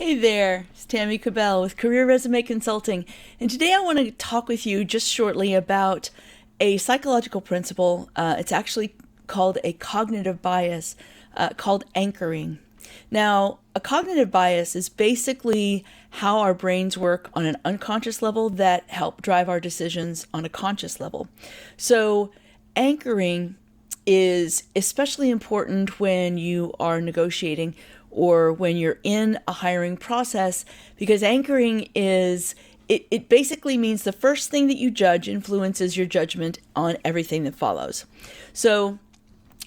Hey there, it's Tammy Kabell with Career Resume Consulting, and today I want to talk with you just shortly about a psychological principle. It's actually called a cognitive bias, called anchoring. Now, a cognitive bias is basically how our brains work on an unconscious level that help drive our decisions on a conscious level. So, anchoring is especially important when you are negotiating or when you're in a hiring process, because anchoring it basically means the first thing that you judge influences your judgment on everything that follows. So,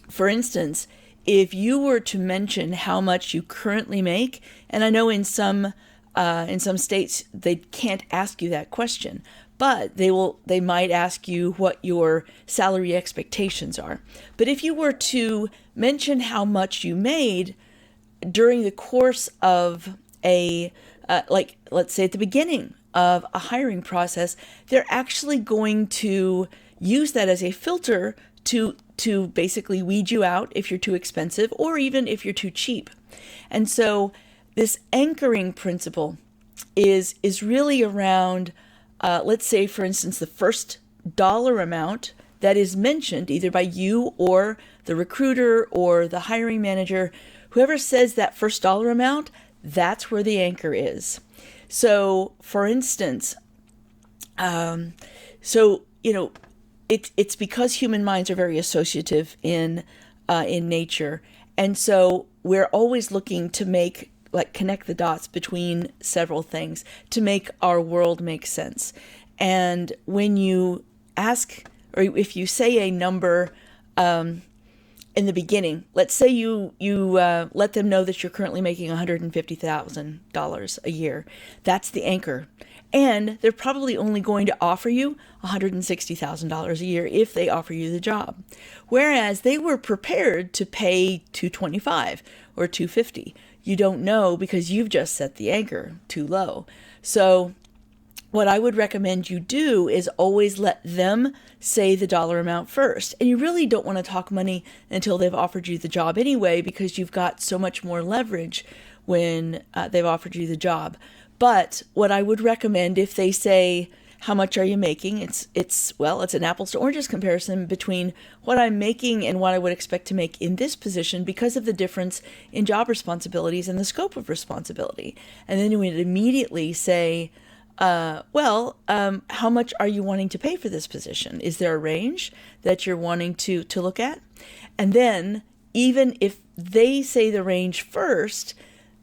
for instance, if you were to mention how much you currently make, and I know in some states they can't ask you that question, but they might ask you what your salary expectations are. But if you were to mention how much you made during the course of like let's say at the beginning of a hiring process, they're actually going to use that as a filter to basically weed you out if you're too expensive or even if you're too cheap. And so this anchoring principle is really around, let's say, for instance, the first dollar amount that is mentioned either by you or the recruiter or the hiring manager. Whoever says that first dollar amount, that's where the anchor is. So, for instance, it's because human minds are very associative in nature, and so we're always looking to connect the dots between several things to make our world make sense. And when you ask, or if you say a number in the beginning, let's say you let them know that you're currently making $150,000 a year. That's the anchor. And they're probably only going to offer you $160,000 a year if they offer you the job. Whereas they were prepared to pay $225 or $250. You don't know because you've just set the anchor too low. So what I would recommend you do is always let them say the dollar amount first. And you really don't want to talk money until they've offered you the job anyway, because you've got so much more leverage when they've offered you the job. But what I would recommend, if they say, how much are you making? It's an apples to oranges comparison between what I'm making and what I would expect to make in this position because of the difference in job responsibilities and the scope of responsibility. And then you would immediately say, how much are you wanting to pay for this position? Is there a range that you're wanting to look at? And then even if they say the range first,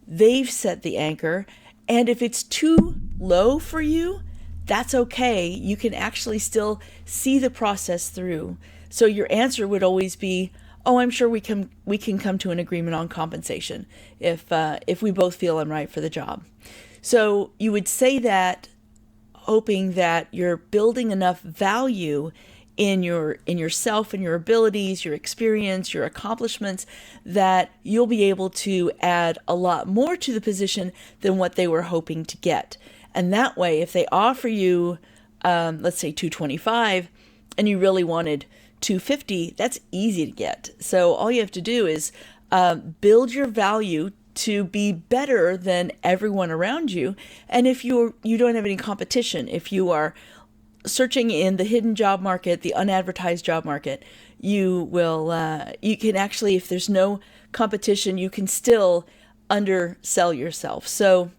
they've set the anchor. And if it's too low for you, that's okay. You can actually still see the process through. So your answer would always be, oh, I'm sure we can come to an agreement on compensation if we both feel I'm right for the job. So you would say that hoping that you're building enough value in yourself and your abilities, your experience, your accomplishments, that you'll be able to add a lot more to the position than what they were hoping to get. And that way, if they offer you, let's say $225, and you really wanted $250, that's easy to get. So all you have to do is build your value to be better than everyone around you. And if you don't have any competition, if you are searching in the hidden job market, the unadvertised job market, you can actually, if there's no competition, you can still undersell yourself. So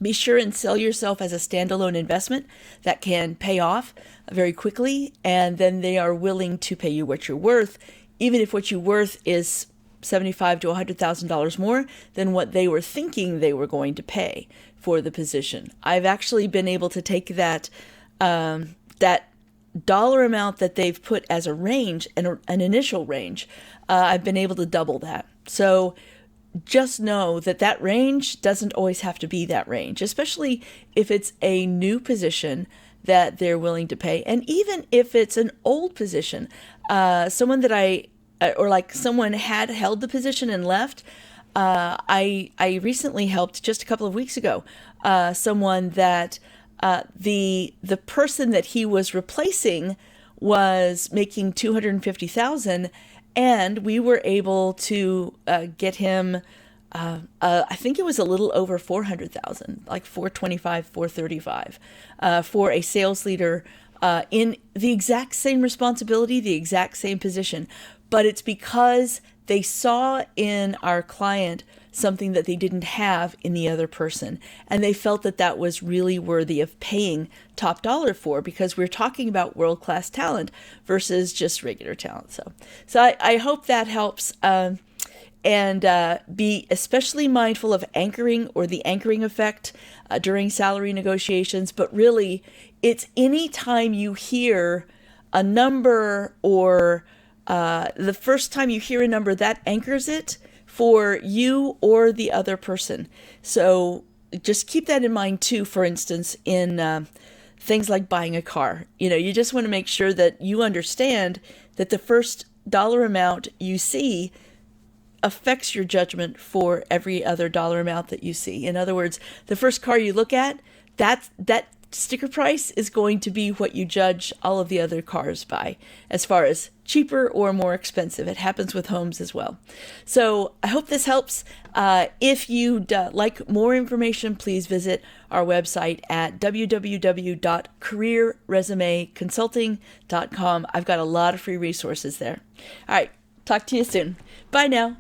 be sure and sell yourself as a standalone investment that can pay off very quickly, and then they are willing to pay you what you're worth, even if what you're worth is $75,000 to $100,000 more than what they were thinking they were going to pay for the position. I've actually been able to take that dollar amount that they've put as a range, an initial range. I've been able to double that. So just know that range doesn't always have to be that range, especially if it's a new position that they're willing to pay. And even if it's an old position, someone had held the position and left. I recently helped just a couple of weeks ago, someone that the person that he was replacing was making $250,000, and we were able to get him I think it was a little over 400,000, like 425, 435, for a sales leader in the exact same responsibility, the exact same position. But it's because they saw in our client something that they didn't have in the other person. And they felt that that was really worthy of paying top dollar for, because we're talking about world-class talent versus just regular talent. So I hope that helps. And be especially mindful of anchoring, or the anchoring effect during salary negotiations. But really, it's any time you hear a number, or the first time you hear a number, that anchors it for you or the other person. So just keep that in mind too. For instance, in things like buying a car, you just want to make sure that you understand that the first dollar amount you see affects your judgment for every other dollar amount that you see. In other words, the first car you look at, that sticker price is going to be what you judge all of the other cars by, as far as cheaper or more expensive. It happens with homes as well. So I hope this helps. If you'd like more information, please visit our website at www.careerresumeconsulting.com. I've got a lot of free resources there. All right, talk to you soon. Bye now.